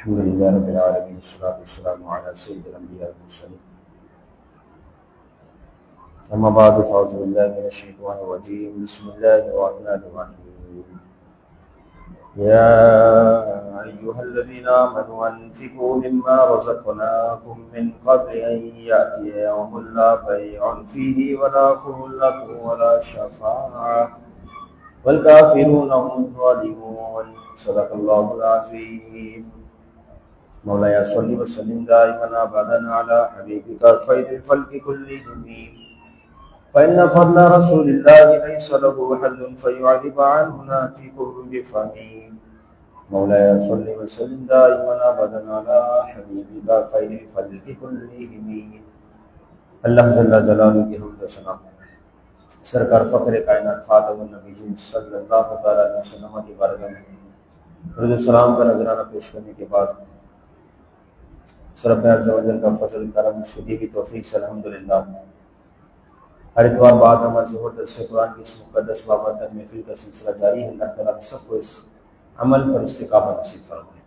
الحمد لله رب العالمين والصلاة والسلام على سيد الأنبياء والمرسلين أما بعد فأعوذ بالله من الشيطان الرجيم بسم الله الرحمن الرحيم يا أيها الذين آمنوا أنفقوا مما رزقناكم من قبل أن يأتي يوم لا بيع فيه ولا خلة ولا شفاعة والكافرون هم الظالمون صدق الله العظيم مولاي صل وسلم دائما ابدا على حبيبك خير الخلق كلهم فإن فضل رسول الله ليس له حد فيعرب عنه ناتق بفمه مولاي صل وسلم دائما ابدا على حبيبك خير الخلق كلهم اللہ جل جلالہ کی حمد و ثنا سرکار فخر کائنات خاتم النبیین صلی اللہ علیہ وسلم کی بارگاہ میں درود و سلام کا نذرانہ پیش کرنے کے بعد رب عز و جل کا فضل کرم شدید کی توفیق سے الحمدللہ ہر اتوار بعد ہمارے ظہور درس قرآن کی اس مقدس بابرکت محفل کا سلسلہ جاری ہے۔ اللہ تعالیٰ سب کو اس عمل پر استقامت نصیب فرمائے،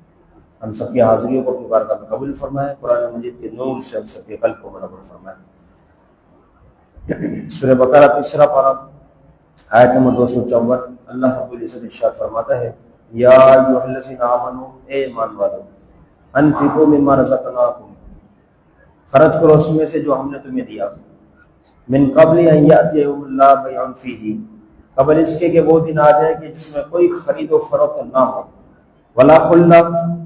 ہم سب کی حاضریوں کو اپنی بارگاہ میں قبول فرمائے، قرآن مجید کے نور سے ہم سب کے قلب کو منور فرمائے۔ سورہ بقرہ تیسرا پارہ آیت نمبر 254 اللہ رب العزت ارشاد فرماتا ہے یا ایھا الذین آمنوا، اے ایمان والو، انفقوا مما رزقناکم، خرچ کرو اس میں سے جو ہم نے تمہیں دیا، من قبل ان یأتی یوم لا بیع فیہ، قبل اس کے کہ وہ دن آ جائے کہ جس میں کوئی خرید و فروخت نہ ہو، ولا خلہ،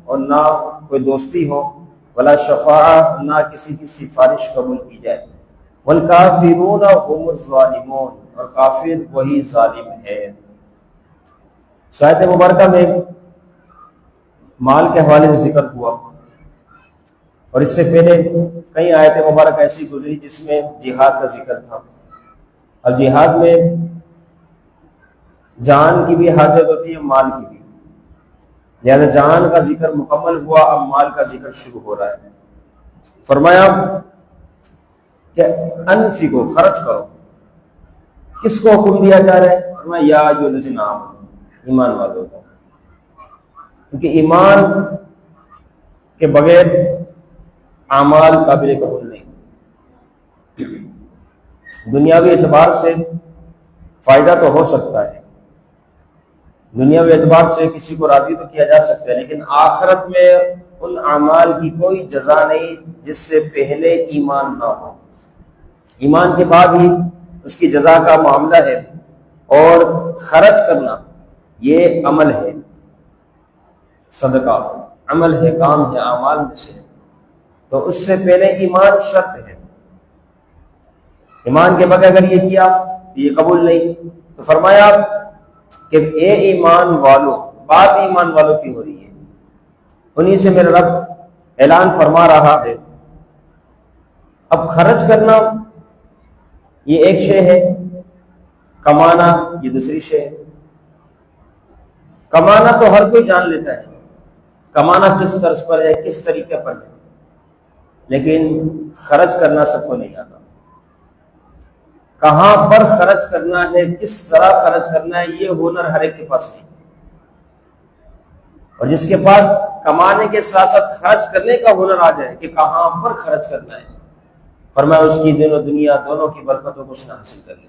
اور نہ کوئی دوستی ہو، ولا شفاعہ، نہ کسی کی سفارش قبول کی جائے، والکافرون هم الظالمون، اور کافر وہی ظالم ہے۔ آیت مبارکہ میں مال کے حوالے سے ذکر ہوا، اور اس سے پہلے کئی آیت مبارک ایسی گزری جس میں جہاد کا ذکر تھا، اور جہاد میں جان کی بھی حاجت ہوتی ہے، مال کی بھی، لہذا جان کا ذکر مکمل ہوا، اب مال کا ذکر شروع ہو رہا ہے۔ فرمایا کہ انفقو، خرچ کرو، کس کو حکم دیا جا رہا ہے؟ فرمایا یا ایھا الذین آمنوا، ایمان والوں کو، کیونکہ ایمان کے بغیر اعمال قابل قبول نہیں۔ دنیاوی اعتبار سے فائدہ تو ہو سکتا ہے، دنیاوی اعتبار سے کسی کو راضی تو کیا جا سکتا ہے، لیکن آخرت میں ان اعمال کی کوئی جزا نہیں جس سے پہلے ایمان نہ ہو۔ ایمان کے بعد ہی اس کی جزا کا معاملہ ہے، اور خرچ کرنا یہ عمل ہے، صدقہ عمل ہے، کام ہے، اعمال میں سے، تو اس سے پہلے ایمان شرط ہے۔ ایمان کے بغیر اگر یہ کیا تو یہ قبول نہیں۔ تو فرمایا کہ اے ایمان والو، بات ایمان والوں کی ہو رہی ہے، انہی سے میرا رب اعلان فرما رہا ہے۔ اب خرچ کرنا یہ ایک شے ہے، کمانا یہ دوسری شے ہے۔ کمانا تو ہر کوئی جان لیتا ہے، کمانا کس طرز پر ہے، کس طریقے پر ہے، لیکن خرچ کرنا سب کو نہیں آتا۔ کہاں پر خرچ کرنا ہے، کس طرح خرچ کرنا ہے، یہ ہنر ہر ایک کے پاس نہیں۔ اور جس کے پاس کمانے کے ساتھ ساتھ خرچ کرنے کا ہنر آ جائے کہ کہاں پر خرچ کرنا ہے، فرمایا اس کی دین و دنیا دونوں کی برکتوں کو اس نے حاصل کر لی۔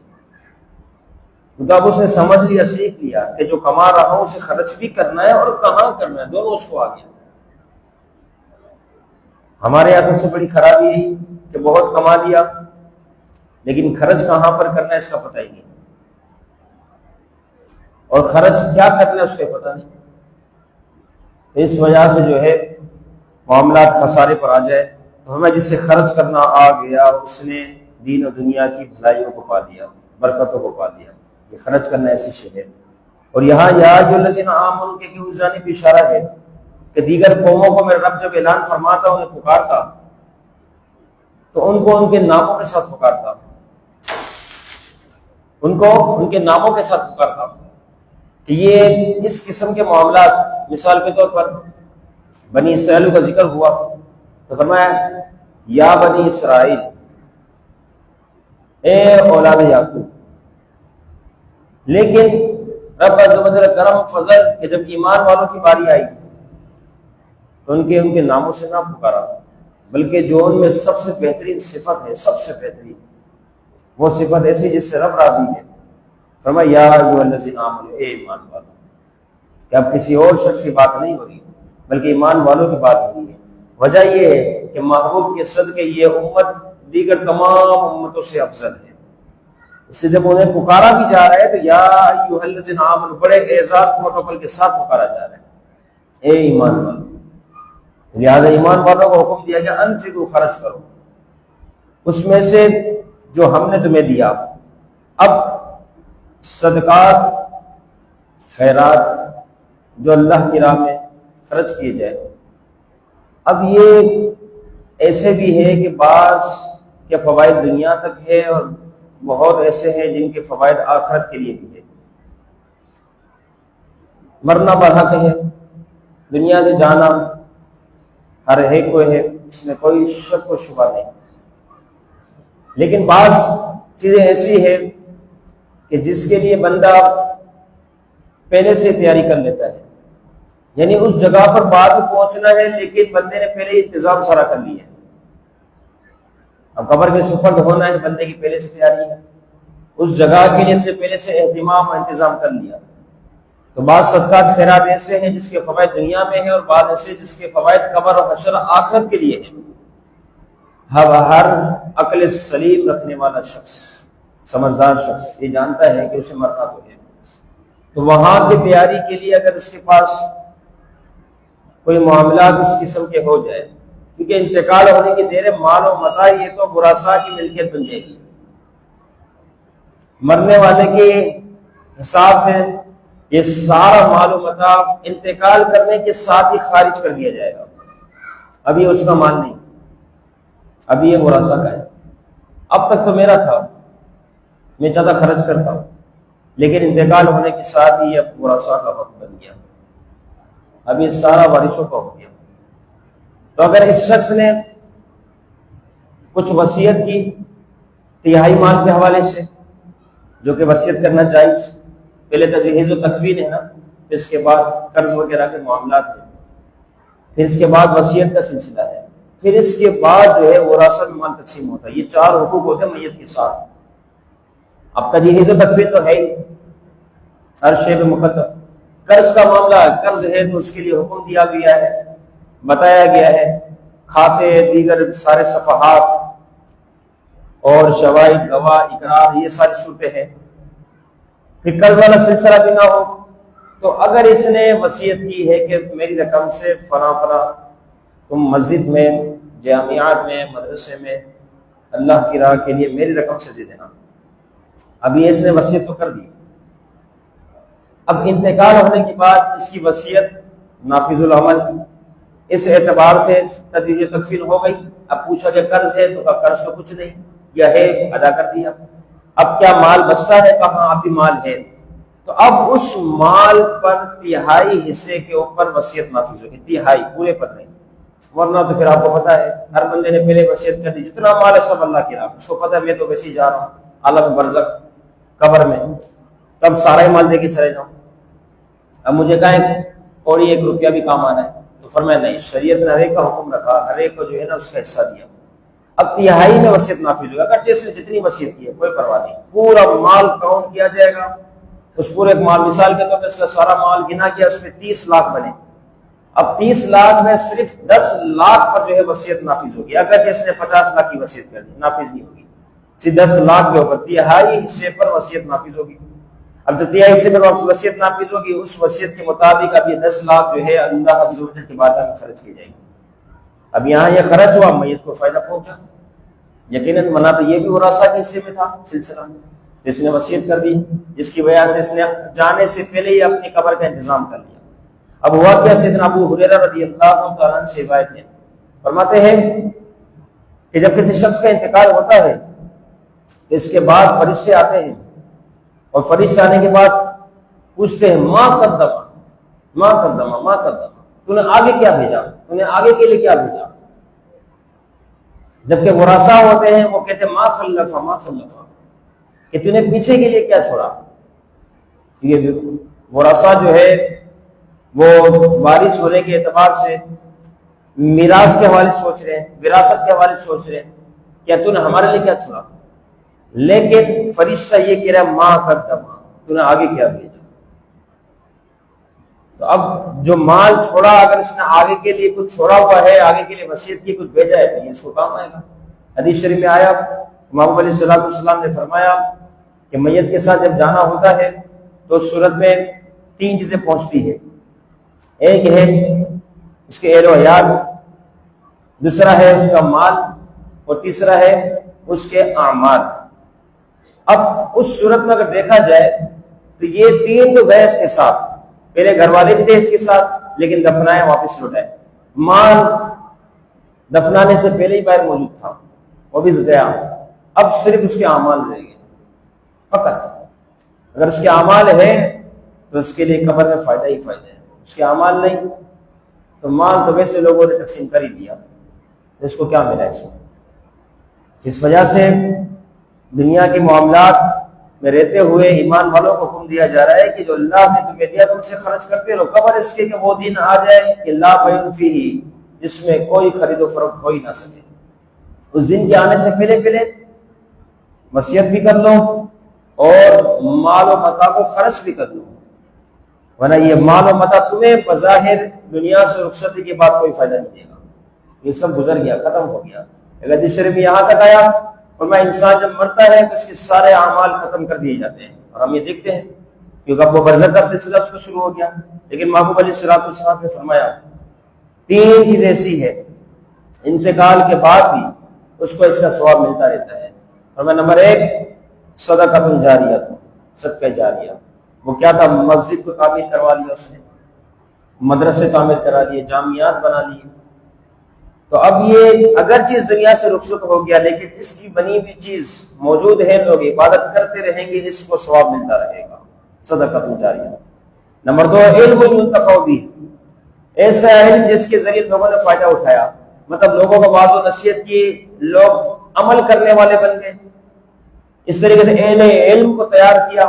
کیونکہ اب اس نے سمجھ لیا، سیکھ لیا کہ جو کما رہا ہوں اسے خرچ بھی کرنا ہے اور کہاں کرنا ہے، دونوں اس کو آ گیا۔ ہمارے یہاں سب سے بڑی خرابی یہی کہ بہت کما لیا لیکن خرچ کہاں پر کرنا ہے اس کا پتہ ہی نہیں، اور خرچ کیا کرنا ہے اس کا پتہ نہیں۔ اس وجہ سے جو ہے معاملات خسارے پر آ جائے تو ہمیں جس سے خرچ کرنا آ گیا اس نے دین و دنیا کی بھلائیوں کو پا لیا، برکتوں کو پا لیا۔ یہ خرچ کرنا ایسی شے ہے۔ اور یہاں یا ایھا الذین آمنوا کے اس جانب اشارہ ہے کہ دیگر قوموں کو میرا رب جب اعلان فرماتا، انہیں پکارتا، تو ان کو ان کے ناموں کے ساتھ پکارتا، ان کو ان کے ناموں کے ساتھ پکارتا کہ یہ اس قسم کے معاملات، مثال کے طور پر بنی اسرائیل کا ذکر ہوا تو فرمایا یا بنی اسرائیل، اے اولاد یعقوب۔ لیکن رب عز و جل کرم فضل کہ جب ایمان والوں کی باری آئی تو تو ان کے ناموں سے نہ پکارا، بلکہ جو ان میں سب سے بہترین صفت ہے، سب سے بہترین وہ صفت ایسی جس سے رب راضی ہے، فرمایا یا ایھا الذین آمنوا، اے ایمان والو۔ کہ اب کسی اور شخص کی بات نہیں ہو رہی بلکہ ایمان والوں کی بات ہو رہی ہے۔ وجہ یہ ہے کہ محبوب کے صدقے یہ امت دیگر تمام امتوں سے افضل ہے، اس سے جب انہیں پکارا بھی جا رہا ہے تو یا ایھا الذین آمنوا بڑے اعزاز پروٹوکول کے ساتھ پکارا جا رہا ہے، اے ایمان والو۔ لہٰذا ایمان والوں کو حکم دیا گیا انفقوا، خرچ کرو اس میں سے جو ہم نے تمہیں دیا۔ اب صدقات، خیرات جو اللہ کی راہ میں خرچ کیے جائے، اب یہ ایسے بھی ہے کہ بعض کے فوائد دنیا تک ہے اور بہت ایسے ہیں جن کے فوائد آخرت کے لیے بھی ہے۔ مرنا برحق ہے، دنیا سے جانا ہر ایک کو ہے، اس میں کوئی شک و شبہ نہیں، لیکن بعض چیزیں ایسی ہیں کہ جس کے لیے بندہ پہلے سے تیاری کر لیتا ہے، یعنی اس جگہ پر بعد میں پہنچنا ہے لیکن بندے نے پہلے ہی انتظام سارا کر لیا ہے۔ اب قبر کے سپرد ہونا ہے، بندے کی پہلے سے تیاری ہے، اس جگہ کے لیے سے پہلے سے اہتمام اور انتظام کر لیا۔ تو بعض صدقات خیرات ایسے ہیں جس کے فوائد دنیا میں ہیں، اور بعض ایسے جس کے فوائد قبر اور حشر آخرت کے لیے ہیں۔ ہر عقل سلیم رکھنے والا شخص، سمجھدار شخص یہ جانتا ہے کہ اسے مرنا تو ہے، تو وہاں کی تیاری کے لیے اگر اس کے پاس کوئی معاملات اس قسم کے ہو جائے، کیونکہ انتقال ہونے کی دیر مال و متاع یہ تو ورثاء کی ملکیت بن جائے گی، مرنے والے کے حساب سے یہ سارا مال و متاع انتقال کرنے کے ساتھ ہی خارج کر دیا جائے گا۔ اب یہ اس کا مال نہیں، اب یہ ورثاء کا ہے۔ اب تک تو میرا تھا، میں زیادہ خرچ کرتا ہوں، لیکن انتقال ہونے کے ساتھ ہی اب ورثاء کا وقت بن گیا، اب یہ سارا وارثوں کا ہو گیا۔ تو اگر اس شخص نے کچھ وصیت کی تہائی مال کے حوالے سے، جو کہ وصیت کرنا جائز، پہلے تجہیز و تکوین ہے نا، پھر اس کے بعد قرض وغیرہ کے معاملات ہیں، پھر اس کے بعد وصیت کا سلسلہ ہے، پھر اس کے بعد جو ہے وراثت میں مال تقسیم ہوتا ہے۔ یہ چار حقوق ہوتے ہیں میت کے ساتھ۔ اب تجہیز و تکوین تو ہے ہی، ہر شے میں مقدم۔ قرض کا معاملہ، قرض ہے تو اس کے لیے حکم دیا گیا ہے، بتایا گیا ہے، کھاتے دیگر سارے صفحات اور شواہد گواہ اقرار یہ ساری صورتیں ہیں۔ پھر قرض والا سلسلہ بھی نہ ہو تو اگر اس نے وصیت کی ہے کہ میری رقم سے فلاں فلاں تم مسجد میں، جامعات میں، مدرسے میں اللہ کی راہ کے لیے میری رقم سے دے دینا، اب یہ اس نے وصیت تو کر دی۔ اب انتقال ہونے کے بعد اس کی وصیت نافذ العمل، اس اعتبار سے تجہیز تکفین ہو گئی۔ اب پوچھا کہ قرض ہے تو قرض تو کچھ نہیں، یا ہے ادا کر دیا۔ اب کیا مال بچتا ہے؟ کہاں اب بھی مال ہے، تو اب اس مال پر تہائی حصے کے اوپر وصیت نافذ ہوگی، تہائی، پورے پر نہیں، ورنہ تو پھر آپ کو پتا ہے ہر بندے نے پہلے وصیت کر دی جتنا مال ہے سب اللہ کی راہ، اس کو پتا ہے میں تو ویسے ہی جا رہا ہوں عالم برزخ قبر میں، تب سارا ہی مال دے کے چلے جاؤں، اب مجھے کہیں کوئی 1 روپیہ بھی کام آنا ہے، تو فرمایا نہیں، شریعت نے ہر ایک کا حکم رکھا، ہر ایک کو جو ہے نا اس کا حصہ دیا۔ اب تہائی میں وصیت نافذ ہوگا، اگر جیسے جتنی وصیت کی ہے کوئی پرواہ نہیں، پورا مال کاؤنٹ کیا جائے گا، اس پورے مال، مثال کے طور پر اس کا سارا مال گنا کیا، اس میں 30 لاکھ بنے، اب 30 لاکھ میں صرف 10 لاکھ پر جو ہے وصیت نافذ ہوگی، اگر جس نے 50 لاکھ کی وصیت کر دی نافذ نہیں ہوگی، صرف 10 لاکھ کے اوپر تہائی حصے پر وصیت نافذ ہوگی۔ اب جو تہائی حصے پر وصیت نافذ ہوگی اس وصیت کے مطابق اب یہ 10 لاکھ جو ہے اللہ عز و جل کی بارگاہ میں خرچ کی جائے گی۔ اب یہاں یہ خرچ ہوا، میت کو فائدہ پہنچا، یقیناً منع تو یہ بھی ورثاء کے حصے میں تھا سلسلہ، جس نے وصیت کر دی، جس کی وجہ سے اس نے جانے سے پہلے ہی اپنی قبر کا انتظام کر لیا۔ اب ہوا کیا، سیدنا ابو ہریرہ رضی اللہ تعالیٰ عنہ سے روایت ہے، فرماتے ہیں کہ جب کسی شخص کا انتقال ہوتا ہے تو اس کے بعد فرشتے آتے ہیں، اور فرشتے آنے کے بعد پوچھتے ہیں ما قدما ما قدما ما قدما، تو نے آگے کیا بھیجا، تو نے آگے کے لیے کیا بھیجا؟ جبکہ ورثاء ہوتے ہیں وہ کہتے ہیں ما خلفا ما خلفا، کہ تو نے پیچھے کے لیے کیا چھوڑا۔ یہ ورثاء جو ہے وہ وارث ہونے کے اعتبار سے میراث کے حوالے سے سوچ رہے ہیں، وراثت کے حوالے سے سوچ رہے ہیں، کیا تو نے ہمارے لیے کیا چھوڑا؟ لیکن فرشتہ یہ کہہ رہا ہے ماں کرتا ماں، تو نے آگے کیا بھیجا؟ تو اب جو مال چھوڑا، اگر اس نے آگے کے لیے کچھ چھوڑا ہوا ہے، آگے کے لیے وصیت کی کچھ بھیجا ہے، تو یہ اس کو کام آئے گا۔ حدیث شریف میں آیا، امام علیہ الصلوۃ والسلام نے فرمایا کہ میت کے ساتھ جب جانا ہوتا ہے تو اس صورت میں 3 چیزیں پہنچتی ہے۔ ایک ہے اس کے اہل و عیال، دوسرا ہے اس کا مال، اور تیسرا ہے اس کے اعمال۔ اب اس صورت میں اگر دیکھا جائے تو یہ 3 تو گئے اس کے ساتھ، پہلے گھر والے بھی تھے اس کے ساتھ لیکن دفنائے واپس لوٹائے، مال دفنانے سے پہلے ہی باہر موجود تھا وہ بھی گیا، اب صرف اس کے اعمال رہ گئے فقط۔ اگر اس کے اعمال ہیں تو اس کے لیے قبر میں فائدہ ہی فائدہ ہے، اس کے اعمال نہیں تو مال تو ویسے لوگوں نے تقسیم کر ہی دیا، تو اس کو کیا ملا اس میں؟ اس وجہ سے دنیا کے معاملات میں رہتے ہوئے ایمان والوں کو حکم دیا جا رہا ہے کہ جو اللہ نے تمہیں دیا تم سے خرچ کرتے رہو، قبر اس کے کہ وہ دن آ جائے کہ لا بیع فیہ، جس میں کوئی خرید و فروخت ہو ہی نہ سکے۔ اس دن کے آنے سے پہلے پہلے وصیت بھی کر لو اور مال و متاع کو خرچ بھی کر لو، ورنہ یہ مال و متاع تمہیں بظاہر دنیا سے رخصتی کے بعد کوئی فائدہ نہیں دے گا، یہ سب گزر گیا، ختم ہو گیا۔ حدیث شریف میں یہاں تک آیا اور میں انسان جب مرتا ہے تو اس کے سارے اعمال ختم کر دیے جاتے ہیں، اور ہم یہ دیکھتے ہیں کیونکہ اب وہ برزخ کا سلسلہ اس کو شروع ہو گیا۔ لیکن محبوب علیہ الصلوۃ والسلام نے فرمایا 3 چیزیں ایسی ہے انتقال کے بعد بھی اس کو اس کا ثواب ملتا رہتا ہے۔ اور میں نمبر 1 صدقۃ جاریہ، صدقہ جاریہ۔ وہ کیا تھا؟ مسجد کو تعمیر کروا لیا اس نے، مدرسے تعمیر کرا لیے، جامعات بنا لیے۔ تو اب یہ اگر چیز دنیا سے رخصت ہو گیا لیکن اس کی بنی ہوئی چیز موجود ہے، لوگ عبادت کرتے رہیں گے، اس کو ثواب ملتا رہے گا، صدقۃ جاریہ۔ نمبر 2 علم ينتفع به، ایسا علم جس کے ذریعے لوگوں نے فائدہ اٹھایا، مطلب لوگوں کو واعظ و نصیحت کی، لوگ عمل کرنے والے بن گئے، اس طریقے سے اہل علم کو تیار کیا،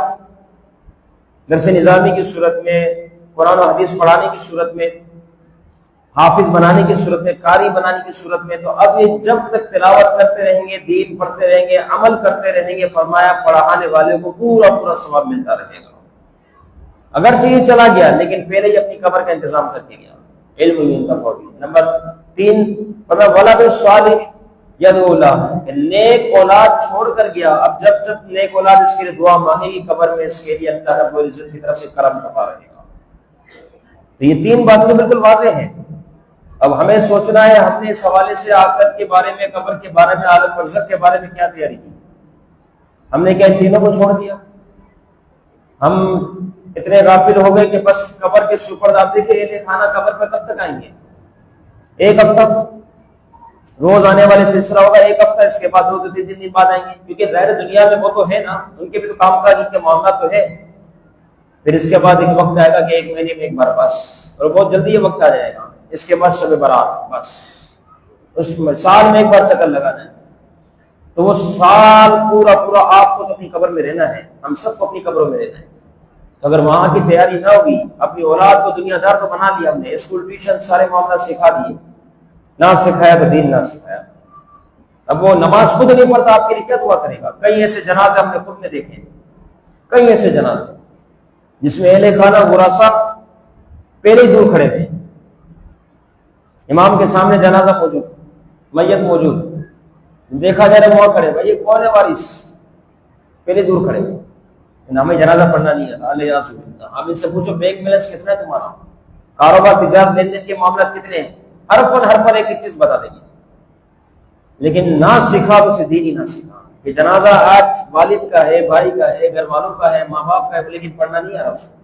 درس نظامی کی صورت میں، قرآن و حدیث پڑھانے کی صورت میں، حافظ بنانے کی صورت میں، قاری بنانے کی صورت میں۔ تو اب یہ جب تک تلاوت کرتے رہیں گے، دین پڑھتے رہیں گے، عمل کرتے رہیں گے، فرمایا پڑھانے والے کو پورا پورا ثواب ملتا رہے گا، اگرچہ یہ چلا گیا لیکن پہلے ہی اپنی قبر کا انتظام کر کے گیا۔ علم ينتفع به۔ نمبر 3 فرمایا ولد صالح یدعو لہ، نیک اولاد چھوڑ کر گیا، اب جب جب نیک اولاد اس کے لیے دعا مانگے گی قبر میں، اس کے لیے اللہ رب العزت کی طرف سے کرم کرتا رہے گا۔ تو یہ 3 باتیں بالکل واضح ہیں۔ اب ہمیں سوچنا ہے ہم نے اس حوالے سے آخرت کے بارے میں، قبر کے بارے میں، عالم برزخ کے بارے میں کیا تیاری کی؟ ہم نے کیا ان تینوں کو چھوڑ دیا؟ ہم اتنے غافل ہو گئے کہ بس قبر کے سپرد، آپ دیکھیں یہ کھانا قبر پر کب تک آئیں گے؟ 1 ہفتہ روز آنے والے سلسلہ ہوگا، 1 ہفتہ، اس کے بعد 2 سے 3 دن بعد آئیں گے، کیونکہ ظاہر دنیا میں وہ تو ہے نا، ان کے بھی تو کام کاج، ان کے معاملات تو ہے۔ پھر اس کے بعد ایک وقت آئے گا کہ 1 مہینے میں ایک بار بس، اور بہت جلدی یہ وقت آ جائے گا، اس کے بعد شب برات، بس اس میں سال میں ایک بار چکر لگانا ہے۔ تو وہ سال پورا پورا آپ کو تو اپنی قبر میں رہنا ہے، ہم سب کو اپنی قبروں میں رہنا ہے۔ تو اگر وہاں کی تیاری نہ ہوگی، اپنی اولاد کو دنیا دار تو بنا لیا ہم نے، اسکول ٹیوشن سارے معاملات سکھا دیے، نہ سکھایا تو دین نہ سکھایا۔ اب وہ نماز خود نہیں پڑھتا، آپ کے لیے کیا دعا کرے گا؟ کئی ایسے جنازے ہم نے خود نے دیکھے، کئی ایسے جنازے جس میں اہل خانہ ورثہ پہلے ہی دور کھڑے تھے، امام کے سامنے جنازہ موجود، میت موجود، دیکھا جا رہا وہاں کھڑے، بھائی یہ کون ہے وارث؟ پہلے دور کھڑے، ہمیں جنازہ پڑھنا نہیں آتا، اللہ یاسو باللہ۔ آپ ان سے پوچھو بینک بیلنس کتنا ہے تمہارا، کاروبار تجارت لین دین کے معاملات کتنے ہیں، ہر فن ایک ایک چیز بتا دیں گے، لیکن نہ سیکھا تو اسے دین ہی نہ سیکھا۔ یہ جنازہ آج والد کا ہے، بھائی کا ہے، گھر والوں کا ہے، ماں باپ کا ہے، لیکن پڑھنا نہیں آ رہا، اس کو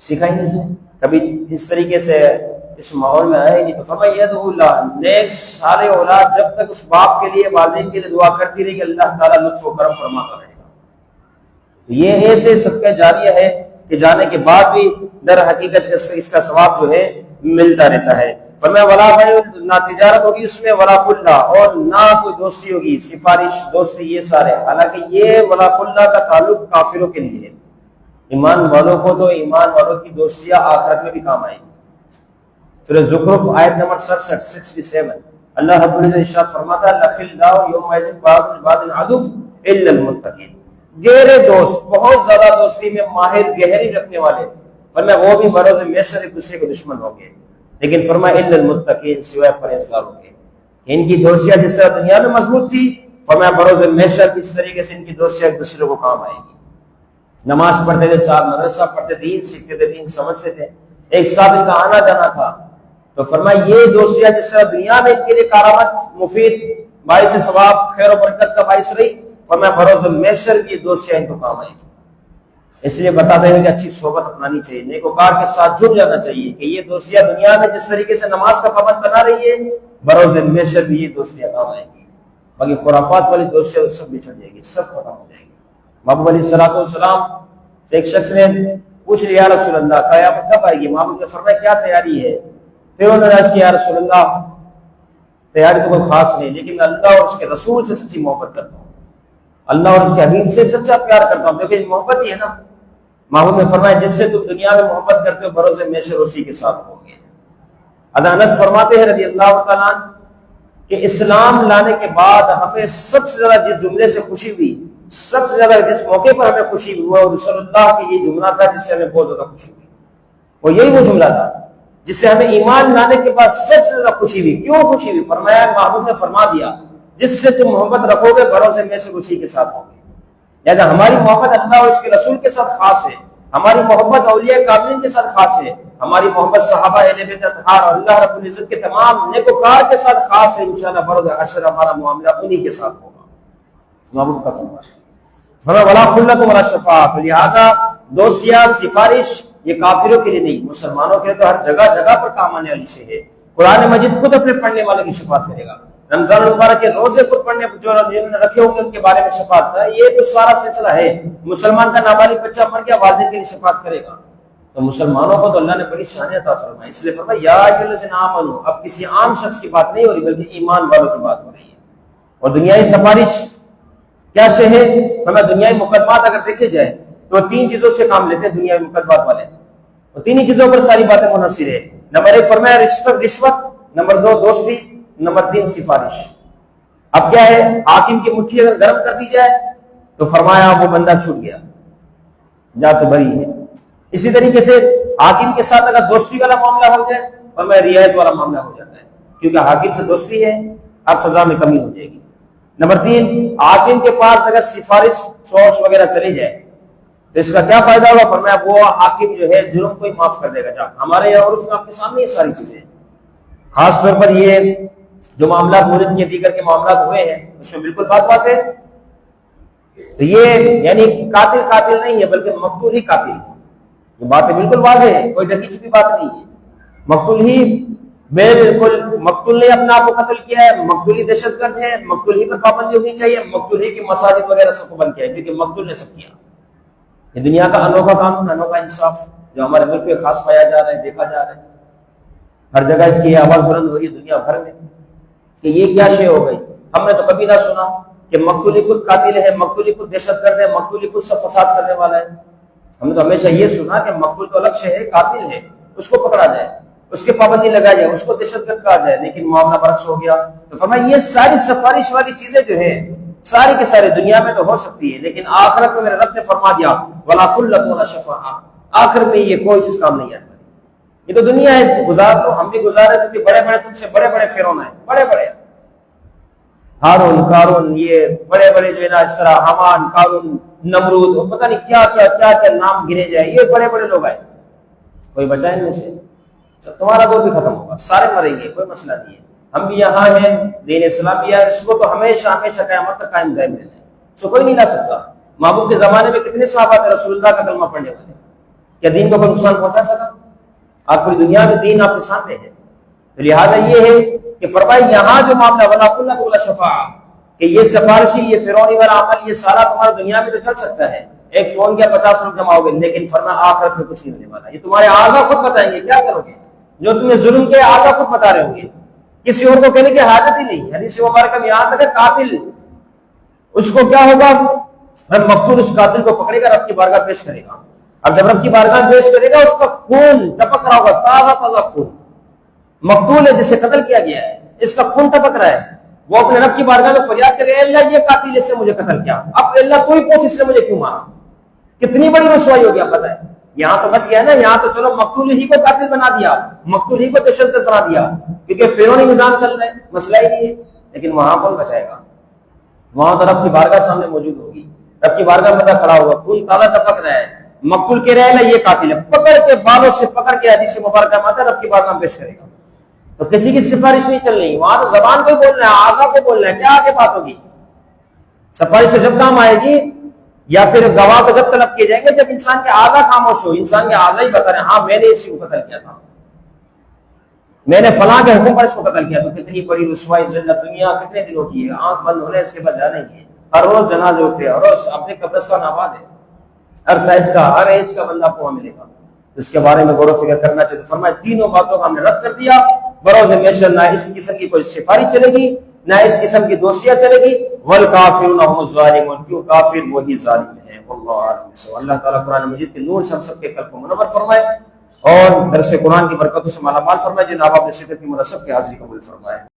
سیکھا ہی نہیں سے، کبھی اس طریقے سے اس ماحول میں آئے نہیں۔ تو فرمایا یدعو اللہ، نیک سارے اولاد جب تک اس باپ کے لیے، والدین کے لیے دعا کرتی رہی کہ اللہ تعالیٰ لطف و کرم فرماتا رہے گا۔ یہ ایسے صدقہ جاریہ ہے کہ جانے کے بعد بھی در حقیقت اس کا ثواب جو ہے ملتا رہتا ہے۔ فرمایا ولا بیع، نہ تجارت ہوگی اس میں، ولا خلہ، اور نہ کوئی دوستی ہوگی، سفارش، دوستی، یہ سارے۔ حالانکہ یہ ولا خلہ کا تعلق کافروں کے لیے ہے، ایمان والوں کو تو ایمان والوں کی دوستیاں آخرت میں بھی کام آئیں گی۔ سورہ زخرف آیت نمبر 67 اللہ رب العزت ارشاد فرماتا ہے لَخِلَّاءُ يَوْمَئِذٍ بَعْضُهُم لِبَعْضٍ عَدُوٌّ إِلَّا الْمُتَّقِينَ، گہرے دوست، بہت زیادہ دوستی میں ماہر گہری رکھنے والے، فرمایا وہ بھی بروز محشر ایک دوسرے کے دشمن ہوں گے، لیکن فرمایا الا المتقین، سوائے پرہیزگاروں کے۔ ان کی دوستیاں جس طرح دنیا میں مضبوط تھی، فرمایا بروز محشر اس طریقے سے ان کی دوستیاں ایک دوسرے کو کام آئے گی۔ نماز پڑھتے تھے ساتھ، مدرسہ پڑھتے، دین سیکھتے تھے، دین سمجھتے تھے، ایک ساتھ ان کا آنا جانا تھا، تو فرمایا یہ دوستیاں جس طرح دنیا میں ان کے لیے کارآمد مفید باعث ثواب خیر و برکت کا باعث رہی، فرمایا بروز محشر کی دوستیاں ان کو کام آئے گی۔ اس لیے بتاتے ہیں کہ اچھی صحبت اپنانی چاہیے، نیکوکار کے ساتھ جڑ جانا چاہیے کہ یہ دوستیاں دنیا میں جس طریقے سے نماز کا پابند بنا رہی ہے، بروز محشر بھی یہ دوستیاں کام آئیں گی۔ باقی خرافات والی دوستیاں سب بچھڑ جائے گی، سب ختم ہو جائے گی۔ محبوب علیہ الصلوۃ والسلام سے ایک شخص نے پوچھ لیا یا رسول اللہ قیامت کب آئے گی؟ محبوب نے فرمایا کیا تیاری ہے؟ پھر انہوں نے عرض کیا یا رسول اللہ تیاری تو کوئی خاص نہیں، لیکن میں اللہ اور اس کے رسول سے سچی محبت کرتا ہوں، اللہ اور اس کے حبیب سے سچا پیار کرتا ہوں، کیونکہ محبت ہی ہے نا۔ محبوب نے فرمایا جس سے تم دنیا میں محبت کرتے ہو بروز محشر اسی کے ساتھ ہوگے۔ انس فرماتے ہیں رضی اللہ تعالیٰ عنہ کہ اسلام لانے کے بعد ہمیں سب سے زیادہ جس جملے سے خوشی ہوئی، سب سے زیادہ جس موقع پر ہمیں خوشی ہوئی، وہ رسول اللہ کی یہ جملہ تھا جس سے ہمیں بہت زیادہ خوشی ہوئی۔ وہ یہی وہ جملہ تھا جس سے ہمیں ایمان لانے کے بعد سب سے زیادہ خوشی ہوئی۔ کیوں خوشی ہوئی؟ فرمایا محبوب نے فرما دیا جس سے تم محبت رکھو گے بروز محشر اسی کے ساتھ ہوگی۔ لہذا ہماری محبت اللہ اور اس کے رسول کے ساتھ خاص ہے، ہماری محبت اولیاء کاملین کے ساتھ خاص ہے، ہماری محبت صحابہ اہل بیت اطہار اور اللہ رب العزت کے تمام نیکوکار کے ساتھ خاص ہے۔ انشاءاللہ بروز حشر ہمارا معاملہ انہی کے ساتھ ہوگا۔ محبوب کا فرمان فرمایا ولا خلۃ ولا شفاعۃ، لہذا دوستیاں سفارش یہ کافروں کے لیے نہیں، مسلمانوں کے لیے تو ہر جگہ جگہ پر کام آنے والی شے ہے۔ قرآن مجید خود اپنے پڑھنے والے کی شفاعت کرے گا، رمضان المبارک کے روزے خود پڑھنے جو جنہوں نے رکھے ہوں گے ان کے بارے میں شفاعت ہے۔ یہ تو سارا سلسلہ ہے۔ مسلمان کا نابالغ بچہ مر گیا، والدین کے لیے شفاعت کرے گا۔ تو مسلمانوں کو تو اللہ نے بڑی شان عطا فرمائی، اس لیے فرمایا یا ایھا الذین آمنوا، اب کسی عام شخص کی بات نہیں ہو رہی بلکہ ایمان والوں کی بات ہو رہی ہے۔ اور دنیائی سفارش کیا شے ہے؟ فرمایا دنیائی مقدمات اگر دیکھے جائے تو تین چیزوں سے کام لیتے ہیں دنیائی مقدمات والے، اور تینی چیزوں پر ساری باتیں منحصر ہے۔ نمبر 1 فرمایا رشوت، نمبر 2 دوستی، نمبر 3 سفارش۔ اب کیا ہے؟ حاکم کی مٹھی اگر گرم کر دی جائے تو فرمایا وہ بندہ چھوٹ گیا، جا تو بری ہے۔ اسی طریقے سے حاکم کے ساتھ اگر دوستی والا معاملہ ہو جائے فرمایا رعایت والا معاملہ ہو جاتا ہے، کیونکہ حاکم سے دوستی ہے، اب سزا میں کمی ہو جائے گی۔ نمبر 3 حاکم کے پاس اگر سفارش سوچ وغیرہ چلی جائے تو اس کا کیا فائدہ ہوگا؟ فرمایا وہ حاکم جو ہے جرم کو ہی معاف کر دے گا۔ جا ہمارے یہاں عرف میں آپ کے سامنے یہ ساری چیزیں ہیں، خاص طور پر یہ جو معاملات مولد کے دیگر کے معاملات ہوئے ہیں اس میں بالکل بات واضح ہے۔ تو یہ یعنی قاتل نہیں ہے بلکہ مقتول ہی قاتل ہے، یہ باتیں بالکل واضح ہے، کوئی ڈکی چھپی بات نہیں ہے۔ مقتول ہی بالکل، مقتول نے اپنے آپ کو قتل کیا ہے، مقتول ہی دہشت گرد ہے، مقتول ہی پر پابندی ہونی چاہیے، مقتول ہی کی مساجد وغیرہ سب کو بند کیا ہے کیونکہ مقتول نے سب کیا۔ یہ دنیا کا انوکھا قانون، انوکھا انصاف جو ہمارے ملک میں خاص پایا جا رہا ہے، دیکھا جا رہا ہے، ہر جگہ اس کی آواز بلند ہو رہی ہے دنیا بھر میں کہ یہ کیا شے ہو گئی۔ ہم نے تو کبھی نہ سنا کہ مقتول ہی خود قاتل ہے، مقتول ہی خود دہشت گرد ہے، مقتول ہی خود سب فساد کرنے والا ہے۔ ہم نے تو ہمیشہ یہ سنا کہ مقتول تو الگ شے ہے، قاتل ہے اس کو پکڑا جائے، اس کے پابندی لگائی جائے، اس کو دہشت گرد کہا جائے، لیکن معاملہ برعکس ہو گیا۔ تو فرمایا یہ ساری سفارش والی چیزیں جو ہیں ساری کے سارے دنیا میں تو ہو سکتی ہے، لیکن آخرت میں میرے رب نے فرما دیا ولا خلۃ ولا شفاعۃ، آخر میں یہ کوئی چیز کام نہیں آتی۔ یہ تو دنیا ہے، گزار تو ہم بھی گزارے، کیونکہ بڑے بڑے تم سے بڑے بڑے فرعون ہیں، بڑے بڑے ہارون قارون، یہ بڑے بڑے جو ہے نا اس طرح حامان قارون نمرود، پتہ نہیں کیا کیا کیا کیا نام گنے جائے، یہ بڑے بڑے لوگ آئے، کوئی بچا ان میں سے؟ تمہارا دور بھی ختم ہوگا، سارے مریں گے، کوئی مسئلہ نہیں ہے۔ ہم بھی یہاں ہیں، دین اسلام بھی ہے، اس کو تو ہمیشہ ہمیشہ قیامت تک قائم دائم رہنا ہے، اس کو کوئی نہیں لا سکتا۔ محبوب کے زمانے میں کتنے صحابہ تھے رسول اللہ کا کلمہ پڑھنے والے، کیا دین کو کوئی نقصان پہنچا سکا؟ آپ پوری دنیا میں دین آپ کے سامنے ہے۔ تو لہٰذا یہ ہے کہ فرمایا یہاں جو معاملہ ولا خلۃ ولا شفاعۃ، کہ یہ سفارشی، یہ فرعونی والا عمل، یہ سارا تمہارا دنیا میں تو چل سکتا ہے، ایک فون کیا 50 لوگ جمع ہو گئے، لیکن فرمایا آخرت میں کچھ نہیں ہونے والا۔ یہ تمہارے اعضاء خود بتائیں گے کیا کرو گے، جو تمہیں ظلم کے اعضاء خود بتا رہے ہوں گے، کسی اور کو کہنے کی حاجت ہی نہیں۔ حدیث مبارکہ میں یہاں تک ہے قاتل اس کو کیا ہوگا، رب مقتول اس قاتل کو پکڑے گا، رب کی بارگاہ پیش کرے گا۔ اب جب رب کی بارگاہ پیش کرے گا اس کا خون ٹپک رہا ہوگا، تازہ تازہ خون، مقتول ہے جسے قتل کیا گیا ہے، اس کا خون ٹپک رہا ہے، وہ اپنے رب کی بارگاہ میں فریاد کرے اللہ یہ قاتل اس سے مجھے قتل کیا، اب اللہ تو ہی پوچھ اس نے مجھے کیوں مارا، کتنی بڑی رسوائی ہو گیا پتہ ہے۔ یہاں تو بچ گیا نا، یہاں تو چلو مقتول ہی کو قاتل بنا دیا، مقتول ہی کو تشدد بنا دیا کیونکہ فرعونی نظام چل رہا ہے، مسئلہ ہی نہیں ہے، لیکن وہاں کون بچائے گا؟ وہاں تو رب کی بارگاہ سامنے موجود ہوگی، رب کی بارگاہ میں کھڑا ہوگا، خون تازہ ٹپک رہا ہے، مقتول کے رہے یہ قاتل ہے، پکڑ کے بالوں سے پکڑ کے حدیث مبارکہ میں آتا ہے رب کی بارگاہ میں پیش کرے گا۔ تو کسی کی سفارش نہیں چل رہی، وہاں تو زبان کو بولنا ہے، اعضاء کو بولنا ہے، کیا آگے بات ہوگی؟ سفارش سے جب کام آئے گی یا پھر گواہ کو جب طلب کیے جائیں گے جب انسان کے اعضاء خاموش ہو، انسان کے اعضاء ہی بتا رہے ہیں ہاں میں نے اسی کو قتل کیا تھا، میں نے فلاں کے حکم پر اس کو قتل کیا، تو کتنی بڑی رسوائی ذلت دنیا کتنے دنوں کی ہے، آنکھ بند ہونے اس کے بعد جانا ہی ہے، ہر روز جنازے ہوتے ہیں، ہر روز اپنے قبرستان آباد ہے، ہر سائز کا ہر ایج کا بندہ کو ملے گا، اس کے بارے میں غور و فکر کرنا چاہیے۔ فرمایا تینوں باتوں کا ہم نے رد کر دیا، بروز محشر نہ اس قسم کی کوئی سفارش چلے گی نہ اس قسم کی دوستیاں چلے گی، والکافرون هم الظالمون، کیوں کافر وہی ظالم ہیں۔ واللہ اعلم۔ اللہ تعالیٰ قرآن مجید کے نور سے ہم سب کے قلب کو منور فرمائے اور درس قرآن کی برکتوں سے مالا مال فرمائے، جناب آپ نے شرکت کی مناسب کی حاضری قبول فرمائے۔